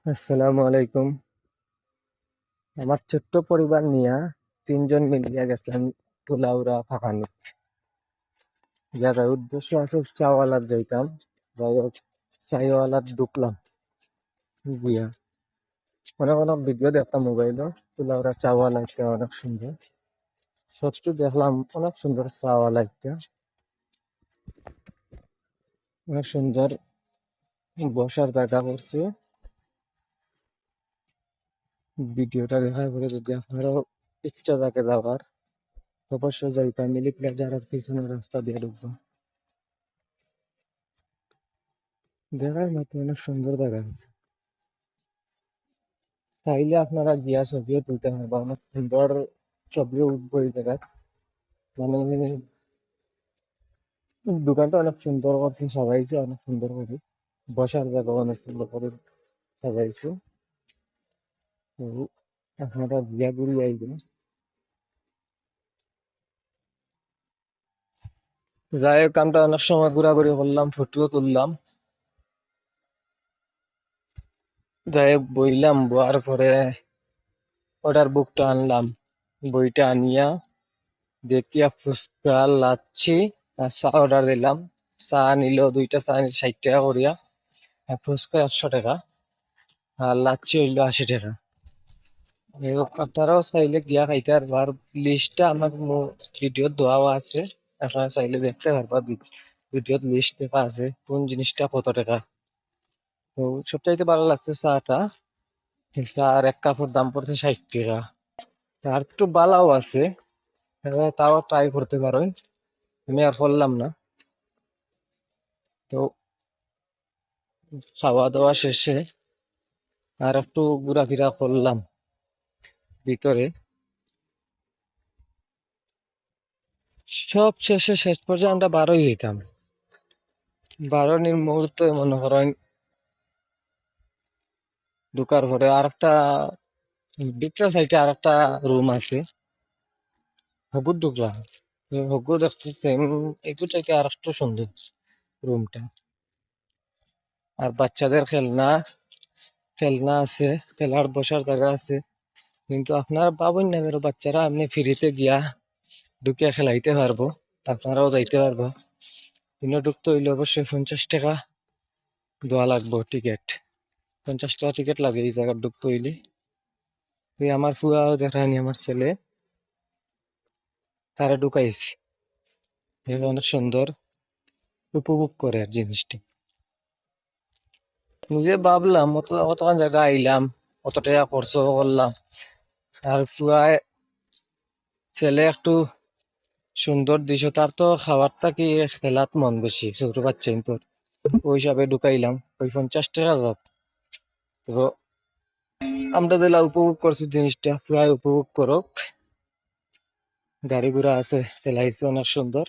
আসসালামু আলাইকুম। আমার ছোট্ট পরিবার নিয়ে তিনজন মিলিয়া গেছিলাম তুলাউড়া ফাঁকানি। যার উদ্দেশ্য আছে চাওয়ালার যাইতাম, যাই হোক চাইওয়ালার ঢুকলাম গিয়া অনেক অনেক ভিডিও দেখতাম মোবাইলে। তুলাউড়া চাওয়ালা একটা অনেক সুন্দর, সত্যি দেখলাম অনেক সুন্দর চাওয়ালা একটা, অনেক সুন্দর বসার জায়গা করছে। ভিডিওটা দেখার পরে যদি আপনারও ইচ্ছা থাকে যাওয়ার, অবশ্যই যাইতাম। মিলি প্লাজার পিছনের রাস্তা দিয়ে ঢুকবো, দেখার মতো অনেক সুন্দর জায়গা আছে। চাইলে আপনারা গিয়া ছবিও তুলতে পারবা, অনেক সুন্দর ছবিও উঠবো এই জায়গায়। মানে দোকানটা অনেক সুন্দর করছে, সাজাইছে অনেক সুন্দর করে, বসার জায়গা অনেক সুন্দর করে সাজাইছে। তো আপনারা গিয়া ঘুরি আইবেন। যাই হোক, আমরা অনেক সময় ঘোরাঘুরি করলাম, ফটোও তুললাম। যাই হোক বইলাম, বয়ার পরে অর্ডার বুকটা আনলাম। বইটা আনিয়া দেখিয়া ফুচকা লাচ্ছি আর চা অর্ডার দিলাম। চা নিল, দুইটা চা নিল 60 টাকা করিয়া, আর ফুচকা 100 টাকা, আর লাচ্ছি হইলো 80 টাকা। যাই হোক, আপনারাও চাইলে গিয়া খাইতে পারবা। আর লিস্টটা আমার ভিডিওত দেওয়া আছে, আপনারা চাইলে দেখতে পারবা। ভিডিওত লিস্ট দেখা আছে কোন জিনিসটা কত টাকা। তো সবচাইতে ভালো লাগছে চাটা। এই চার এক কাপের দাম পড়ছে 60 টাকা। আর একটু বালাও আছে, তাও ট্রাই করতে পারো। আমি আর করলাম না। তো খাওয়া দাওয়া শেষে আর একটু ঘোরাফেরা করলাম ভিতরে। সব শেষে শেষ পর্যন্ত আমরা বারোই যেতাম। বারোনির মুহূর্তে মনে করেন ঢুকার পরে আর একটা ভিতর সাইডে আর একটা রুম আছে, হগুর ঢুকলাম। হগু দেখতে সেম, এগুলো চাইতে আর একটু সুন্দর রুমটা। আর বাচ্চাদের খেলনা খেলনা আছে, খেলার বসার জায়গা আছে। কিন্তু আপনারা পাবেন না, বেরো বাচ্চারা আপনি ফ্রিতে গিয়া ঢুকিয়া খেলাইতে পারবো, আপনারাও যাইতে পারবো। কিন্তু ঢুকতে হইলে অবশ্যই 50 টাকা দেওয়া লাগবো টিকিট। 50 টাকা টিকিট লাগে এই জায়গায় ঢুকতে হইলে। এই আমার ফুয়াও দেখায়নি, আমার ছেলে তারা ঢুকাইছে। অনেক সুন্দর উপভোগ করে আর জিনিসটি। নিজে ভাবলাম অতক্ষণ জায়গা আইলাম, অত টাকা খরচ করলাম, আর ফুয়ায় ছেলে একটু সুন্দর দিশ, তার তো খাবারটা কি খেলাত মন বেশি, ছোট বাচ্চা তো ওই হিসাবে ঢুকাইলাম ওই 50 টাকা যাক। তো আমরা দিলা উপভোগ করছি জিনিসটা, ফুয়ায় উপভোগ করুক। গাড়ি ঘোড়া আছে, খেলাইছে অনেক সুন্দর।